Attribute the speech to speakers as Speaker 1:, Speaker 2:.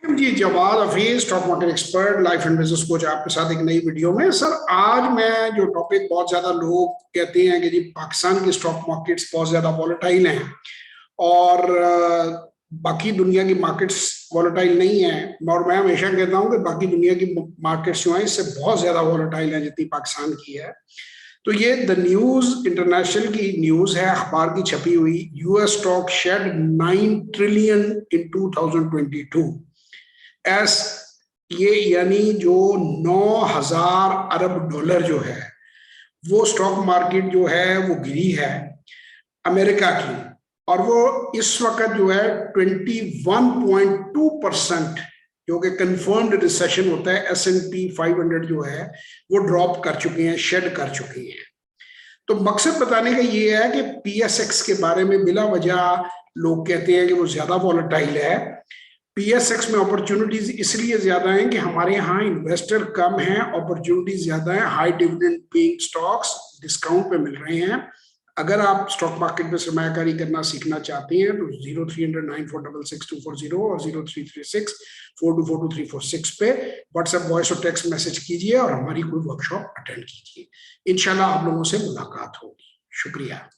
Speaker 1: Ji Jawad Hafeez, stock market expert, life and business coach, आपके साथ एक नई वीडियो में। सर आज मैं जो टॉपिक, बहुत ज्यादा लोग कहते हैं कि जी पाकिस्तान के स्टॉक मार्केट्स बहुत ज्यादा वॉलेटाइल हैं और बाकी दुनिया की मार्केट्स वॉलेटाइल नहीं है। और मैं हमेशा कहता हूं कि बाकी दुनिया की मार्केट्स जो हैं इससे बहुत ज्यादा वॉलेटाइल है जितनी पाकिस्तान की है। तो ये द न्यूज इंटरनेशनल की न्यूज है, अखबार की छपी हुई। US stock shed 9 trillion in 2022 as, ये यानी जो 9,000 अरब डॉलर जो है वो स्टॉक मार्केट जो है वो गिरी है अमेरिका की, और वो इस वक्त जो है 21.2% जो कि कंफर्म्ड रिसेशन होता है, S&P 500 जो है वो ड्रॉप कर चुके हैं, शेड कर चुके हैं। तो मकसद बताने का ये है कि PSX के बारे में बिला वजह लोग कहते हैं कि वो ज्यादा वॉलेटाइल है। PSX में अपॉर्चुनिटीज इसलिए ज्यादा हैं कि हमारे यहाँ इन्वेस्टर कम हैं, अपॉर्चुनिटीज ज्यादा हैं, high dividend paying stocks discount पे मिल रहे हैं। अगर आप स्टॉक मार्केट में सरमायाकारी करना सीखना चाहते हैं तो 030094666240 और 033642422346 पे व्हाट्सएप वॉइस और टेक्स्ट मैसेज कीजिए और हमारी कोई वर्कशॉप अटेंड कीजिए। इंशाल्लाह आप लोगों से मुलाकात होगी। शुक्रिया।